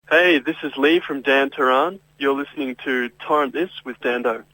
Hey, this is Lee from Damn Terran. You're listening to Torrent This with Dando.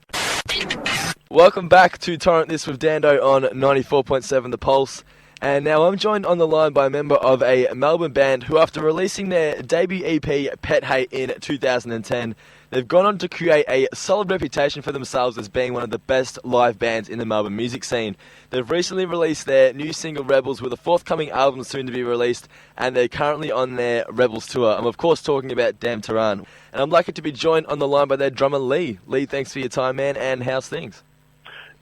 Welcome back to Torrent This with Dando on 94.7 The Pulse. And now I'm joined on the line by a member of a Melbourne band who, after releasing their debut EP, Pet Hate, in 2010, they've gone on to create a solid reputation for themselves as being one of the best live bands in the Melbourne music scene. They've recently released their new single, Rebels, with a forthcoming album soon to be released, and they're currently on their Rebels tour. I'm, of course, talking about Damn Terran. And I'm lucky to be joined on the line by their drummer, Lee. Lee, thanks for your time, man, and how's things?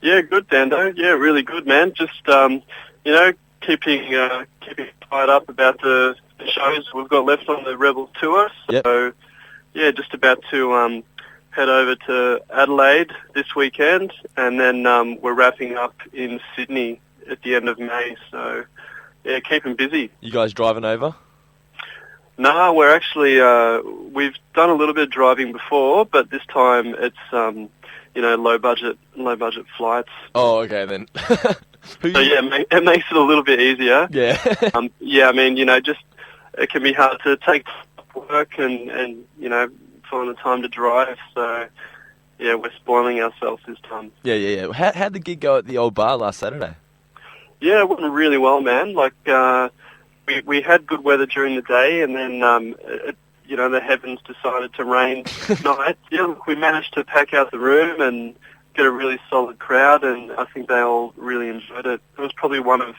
Yeah, good, Dando. Yeah, really good, man. Just, keeping fired up about the shows we've got left on the Rebels tour. So, yeah, just about to head over to Adelaide this weekend, and then we're wrapping up in Sydney at the end of May. So, yeah, keeping busy. You guys driving over? No, we're actually, we've done a little bit of driving before, but this time it's, low budget flights. Oh, okay then. So yeah, it makes it a little bit easier. Yeah. Just it can be hard to take work and find the time to drive. So yeah, we're spoiling ourselves this time. Yeah. How'd the gig go at the old bar last Saturday? Yeah, it went really well, man. Like we had good weather during the day, and then the heavens decided to rain at night. Yeah, look, we managed to pack out the room and get a really solid crowd, and I think they all really enjoyed it. It was probably one of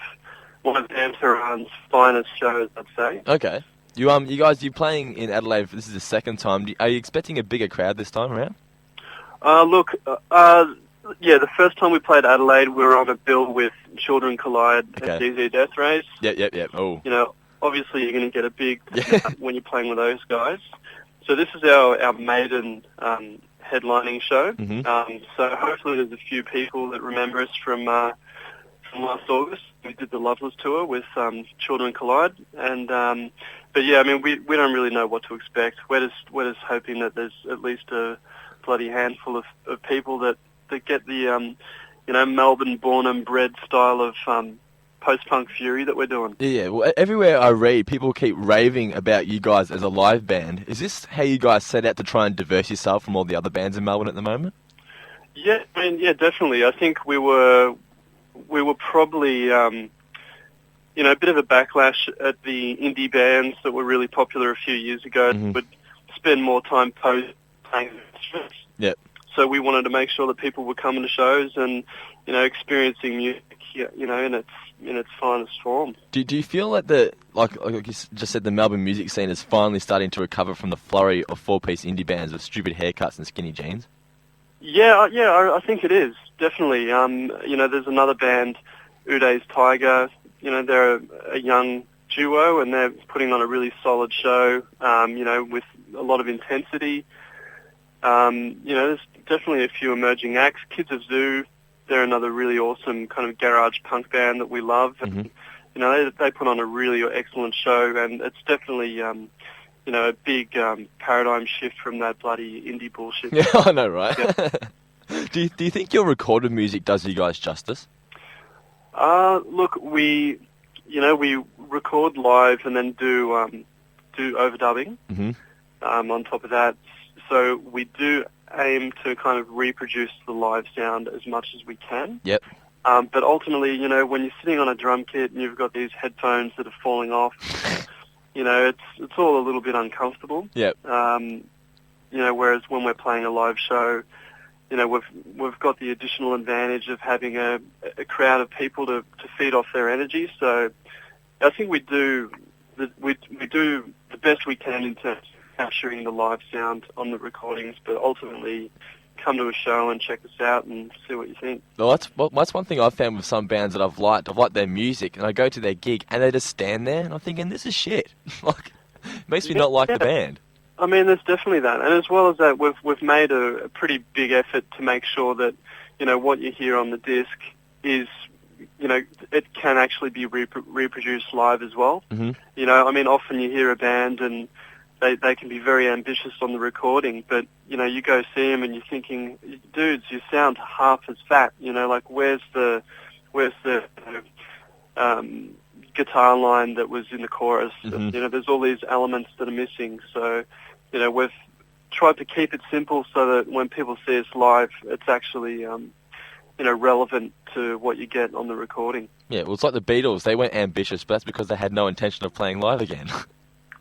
Damn Terran's finest shows, I'd say. Okay. You you playing in Adelaide? This is the second time. Are you expecting a bigger crowd this time around? The first time we played Adelaide, we were on a bill with Children Collide and DZ Death Race. Yep. Oh. Obviously you're going to get a big when you're playing with those guys. So this is our maiden headlining show. Mm-hmm. So hopefully there's a few people that remember us from last August. We did the Loveless tour with Children Collide, and we don't really know what to expect. We're just hoping that there's at least a bloody handful of people that get the Melbourne born and bred style of post-punk fury that we're doing. Yeah, well, everywhere I read, people keep raving about you guys as a live band. Is this how you guys set out to try and diverse yourself from all the other bands in Melbourne at the moment? Yeah, definitely. I think we were probably, a bit of a backlash at the indie bands that were really popular a few years ago. Mm-hmm. Would spend more time playing instruments. Yep. So we wanted to make sure that people were coming to shows and, experiencing music, in its finest form. Do you feel like like you just said, the Melbourne music scene is finally starting to recover from the flurry of four-piece indie bands with stupid haircuts and skinny jeans? Yeah, I think it is, definitely. There's another band, Uday's Tiger. They're a young duo, and they're putting on a really solid show, with a lot of intensity. There's definitely a few emerging acts. Kids of Zoo, they're another really awesome kind of garage punk band that we love. Mm-hmm. And, they put on a really excellent show, and it's definitely, a big paradigm shift from that bloody indie bullshit. Yeah, I know, right? Yeah. Do you think your recorded music does you guys justice? Look, we record live and then do overdubbing. Mm-hmm. On top of that. So we do aim to kind of reproduce the live sound as much as we can. Yep. But ultimately, when you're sitting on a drum kit and you've got these headphones that are falling off, it's all a little bit uncomfortable. Yep. Whereas when we're playing a live show, we've got the additional advantage of having a crowd of people to feed off their energy. So I think we do the best we can in terms of capturing the live sound on the recordings, but ultimately come to a show and check us out and see what you think. Well, that's one thing I've found with some bands that I've liked. I've liked their music, and I go to their gig, and they just stand there, and I'm thinking, this is shit. It makes me not like the band. I mean, there's definitely that. And as well as that, we've made a pretty big effort to make sure that, what you hear on the disc is, it can actually be reproduced live as well. Mm-hmm. Often you hear a band and they can be very ambitious on the recording, but, you go see them and you're thinking, dudes, you sound half as fat, where's the guitar line that was in the chorus. Mm-hmm. You know, there's all these elements that are missing. So, you know, we've tried to keep it simple so that when people see us live, it's actually, you know, relevant to what you get on the recording. Yeah, well, it's like the Beatles. They weren't ambitious, but that's because they had no intention of playing live again.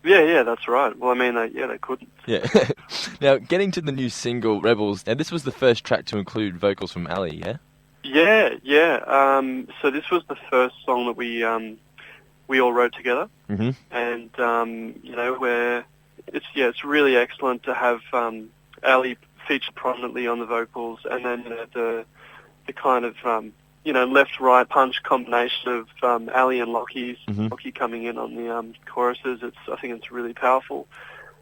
Yeah, that's right. Well, I mean, they couldn't. Yeah. Now, getting to the new single, Rebels, now this was the first track to include vocals from Ali, yeah? Yeah. So this was the first song that we all wrote together. Mm-hmm. And, you know, it's really excellent to have Ali featured prominently on the vocals, and then, you know, the kind of, you know, left-right punch combination of Ali and Lockie coming in on the choruses. I think it's really powerful.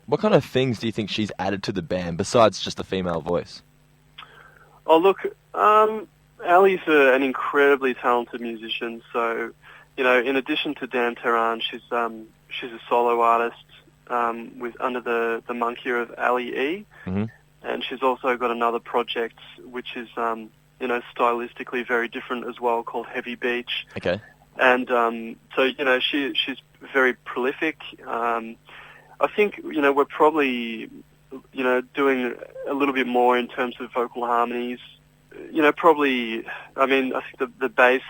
What kind of things do you think she's added to the band besides just the female voice? Oh, look, Ali's an incredibly talented musician. So, you know, in addition to Damn Terran, she's a solo artist under the monkey of Ali E. Mm-hmm. And she's also got another project which is, you know, stylistically very different as well, called Heavy Beach. Okay. And so, you know, she's very prolific. I think, you know, we're probably, you know, doing a little bit more in terms of vocal harmonies. You know, probably, I mean, I think the bass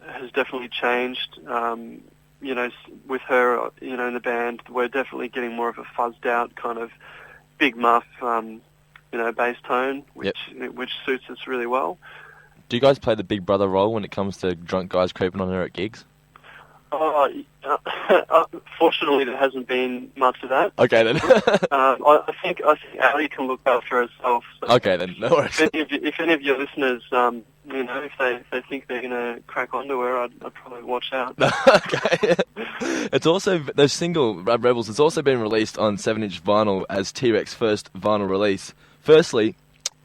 has definitely changed. You know, with her, you know, in the band, we're definitely getting more of a fuzzed out kind of big muff, you know, bass tone, which suits us really well. Do you guys play the big brother role when it comes to drunk guys creeping on her at gigs? Fortunately, there hasn't been much of that. Okay, then. I think Ali can look after herself. So okay, then. No worries. If any of your listeners, you know, if they think they're going to crack onto her, I'd probably watch out. Okay. It's also, the single, Rebels, has also been released on 7-inch vinyl as T-Rex's first vinyl release. Firstly,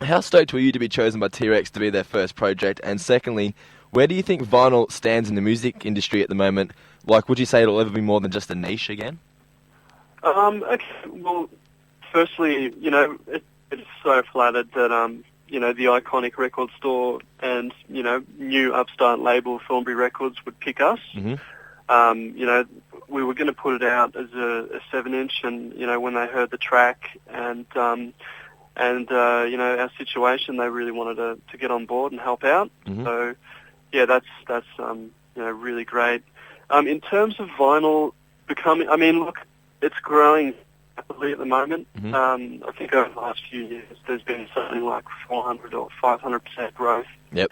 how stoked were you to be chosen by T-Rex to be their first project? And secondly, where do you think vinyl stands in the music industry at the moment? Like, would you say it'll ever be more than just a niche again? Okay. Well, firstly, you know, it's so flattered that, you know, the iconic record store and, you know, new upstart label Thornbury Records would pick us. Mm-hmm. You know, we were going to put it out as a 7-inch, and, you know, when they heard the track and you know, our situation, they really wanted to get on board and help out. Mm-hmm. So, yeah, that's you know, really great. In terms of vinyl becoming, I mean, look, it's growing rapidly at the moment. Mm-hmm. I think over the last few years, there's been something like 400 or 500% growth in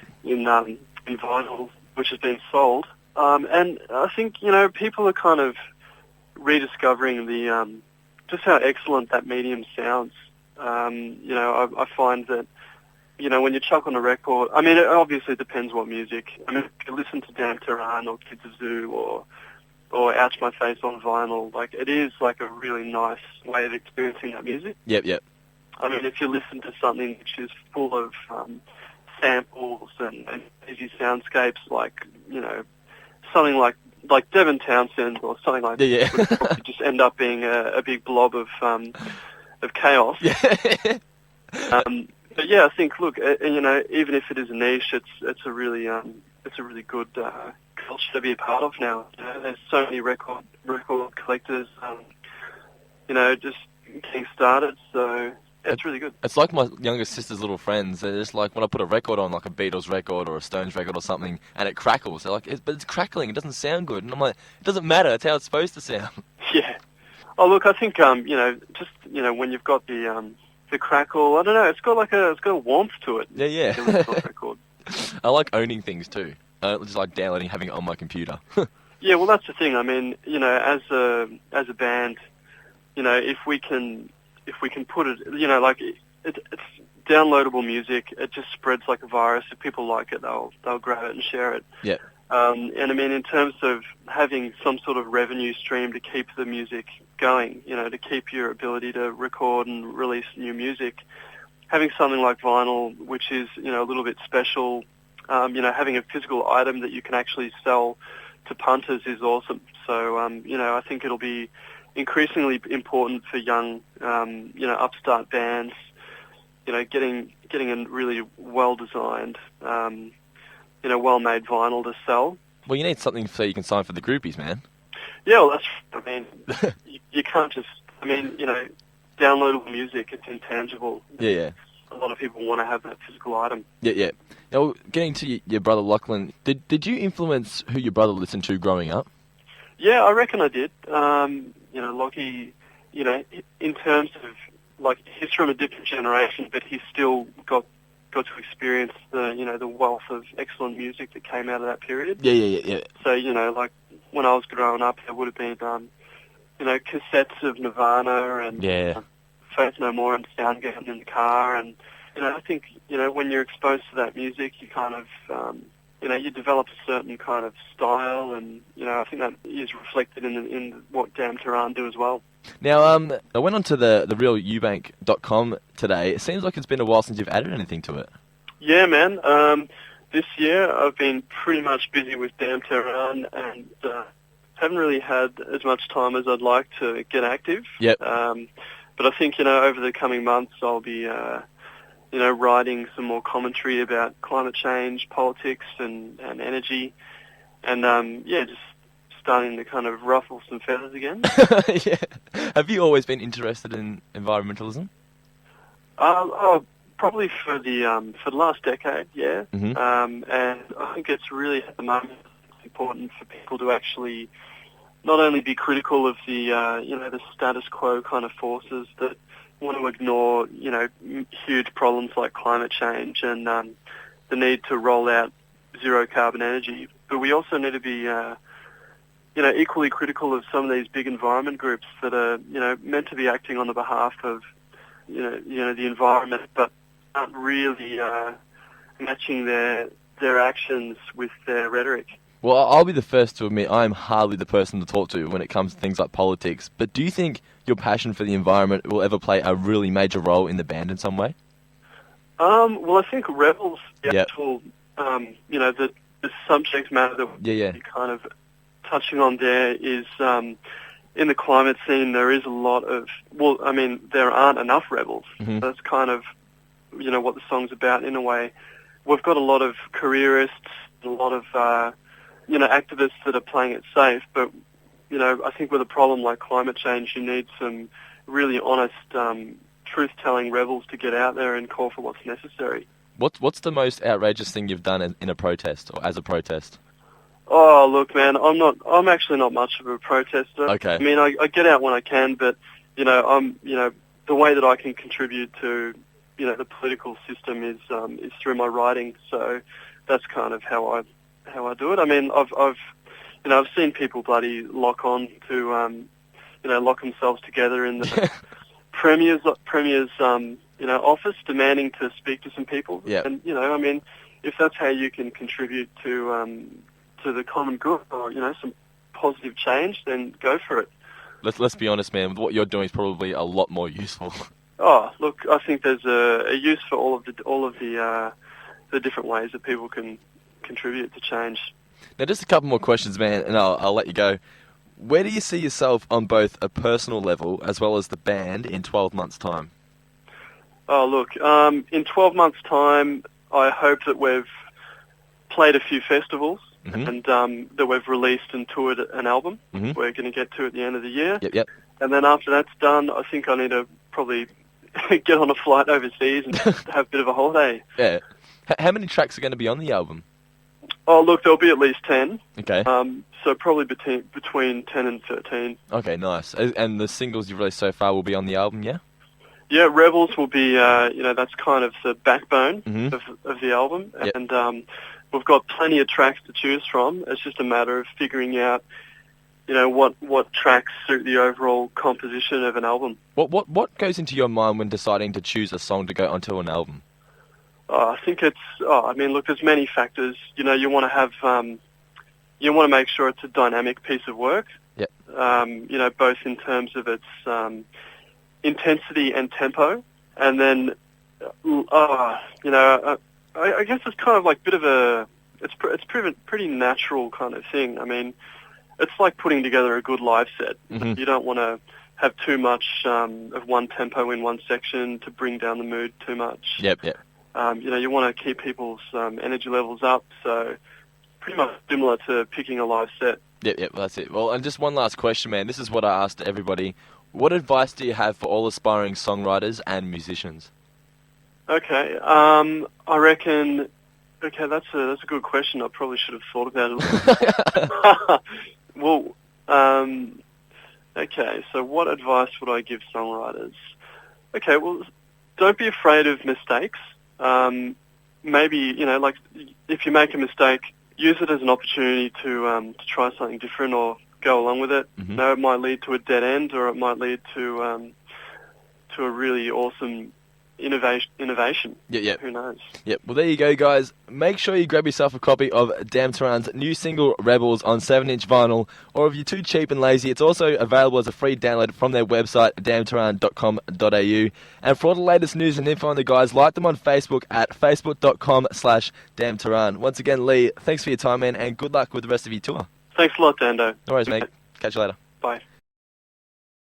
vinyl, which has been sold. And I think, you know, people are kind of rediscovering the just how excellent that medium sounds. You know, I find that, you know, when you chuck on a record, I mean, it obviously depends what music. I mean, if you listen to Damn Terran or Kids of Zoo or Ouch My Face on vinyl, like, it is like a really nice way of experiencing that music. Yep. I mean, if you listen to something which is full of samples and easy soundscapes, like, you know, something like Devin Townsend or something like that, would probably just end up being a big blob of chaos. But yeah, I think, look, you know, even if it is a niche, it's a really good culture to be a part of now. You know, there's so many record collectors, you know, just getting started. So it's really good. It's like my younger sister's little friends. They're just like, when I put a record on, like a Beatles record or a Stones record or something, and it crackles. They're like, but it's crackling. It doesn't sound good. And I'm like, it doesn't matter. It's how it's supposed to sound. Yeah. Oh, look, I think you know, just, you know, when you've got the crackle, I don't know, it's got a warmth to it. Yeah. Record. I like owning things too. Just like downloading, having it on my computer. Yeah, well, that's the thing. I mean, you know, as a band, you know, if we can put it, you know, like it's downloadable music. It just spreads like a virus. If people like it, they'll grab it and share it. Yeah. And I mean, in terms of having some sort of revenue stream to keep the music going, you know, to keep your ability to record and release new music, having something like vinyl, which is, you know, a little bit special, you know, having a physical item that you can actually sell to punters is awesome. So, you know, I think it'll be increasingly important for young, you know, upstart bands, you know, getting a really well-designed, you know, well-made vinyl to sell. Well, you need something so you can sign for the groupies, man. Yeah, well, I mean, you can't just, downloadable music, it's intangible. Yeah. A lot of people want to have that physical item. Yeah. Now, getting to your brother Lachlan, did you influence who your brother listened to growing up? Yeah, I reckon I did. Lockie, in terms of, he's from a different generation, but he's still got to experience the wealth of excellent music that came out of that period. Yeah. So, when I was growing up, there would have been, cassettes of Nirvana and Faith No More and Soundgarden in the car. And, I think, when you're exposed to that music, you kind of, you develop a certain kind of style, and, I think that is reflected in what Damn Terran do as well. Now, I went onto the realeubank.com today. It seems like it's been a while since you've added anything to it. Yeah, man. This year I've been pretty much busy with Damn Terran and haven't really had as much time as I'd like to get active. Yep. But I think, over the coming months I'll be, writing some more commentary about climate change, politics and energy. And, just starting to kind of ruffle some feathers again. Yeah. Have you always been interested in environmentalism? Probably for the last decade, yeah. Mm-hmm. And I think it's really at the moment it's important for people to actually not only be critical of the the status quo kind of forces that want to ignore huge problems like climate change and the need to roll out zero carbon energy, but we also need to be equally critical of some of these big environment groups that are, meant to be acting on the behalf of, the environment, but aren't really matching their actions with their rhetoric. Well, I'll be the first to admit I'm hardly the person to talk to when it comes to things like politics, but do you think your passion for the environment will ever play a really major role in the band in some way? Well, I think Rebels, the actual, the subject matter that we're kind of touching on there is, in the climate scene, there is a lot of, there aren't enough rebels. Mm-hmm. That's kind of, what the song's about in a way. We've got a lot of careerists, a lot of, activists that are playing it safe, but, I think with a problem like climate change, you need some really honest, truth-telling rebels to get out there and call for what's necessary. What's the most outrageous thing you've done in a protest or as a protest? Oh, look, man, I'm actually not much of a protester. Okay. I mean, I get out when I can, but, the way that I can contribute to, the political system is through my writing. So that's kind of how I do it. I mean, I've seen people bloody lock on to, lock themselves together in the premier's, office, demanding to speak to some people. Yeah. And, I mean, if that's how you can contribute to the common good or, some positive change, then go for it. Let's be honest, man. What you're doing is probably a lot more useful. Oh, look, I think there's a use for all of the different ways that people can contribute to change. Now, just a couple more questions, man, and I'll let you go. Where do you see yourself on both a personal level as well as the band in 12 months' time? Oh, look, in 12 months' time, I hope that we've played a few festivals. Mm-hmm. And that we've released and toured an album. Mm-hmm. We're going to get to at the end of the year. Yep. And then after that's done, I think I need to probably get on a flight overseas and have a bit of a holiday. Yeah. How many tracks are going to be on the album? Oh, look, there'll be at least 10. Okay. So probably between 10 and 13. Okay, nice. And the singles you've released so far will be on the album, yeah? Yeah, Rebels will be, that's kind of the backbone of the album. Yep. And we've got plenty of tracks to choose from. It's just a matter of figuring out, what tracks suit the overall composition of an album. What goes into your mind when deciding to choose a song to go onto an album? I think look, there's many factors. You want to have, you want to make sure it's a dynamic piece of work. Yep. Both in terms of its intensity and tempo, and then, I guess it's kind of like a bit of it's pretty natural kind of thing. I mean, it's like putting together a good live set. Mm-hmm. You don't want to have too much of one tempo in one section to bring down the mood too much. Yep. You want to keep people's energy levels up. So, pretty much similar to picking a live set. Yep, that's it. Well, and just one last question, man. This is what I asked everybody. What advice do you have for all aspiring songwriters and musicians? Okay, I reckon. Okay, that's a good question. I probably should have thought about it a little. Well, okay. So, what advice would I give songwriters? Okay, well, don't be afraid of mistakes. Maybe like if you make a mistake, use it as an opportunity to try something different or go along with it. Mm-hmm. It might lead to a dead end, or it might lead to a really awesome innovation. Yeah. Who knows? Yep. Well, there you go, guys. Make sure you grab yourself a copy of Damn Terran's new single, Rebels, on 7-inch vinyl, or if you're too cheap and lazy, it's also available as a free download from their website, damnterran.com.au. And for all the latest news and info on the guys, like them on Facebook at facebook.com/damnterran. Once again, Lee, thanks for your time, man, and good luck with the rest of your tour. Thanks a lot, Dando. No worries, mate. Catch you later. Bye.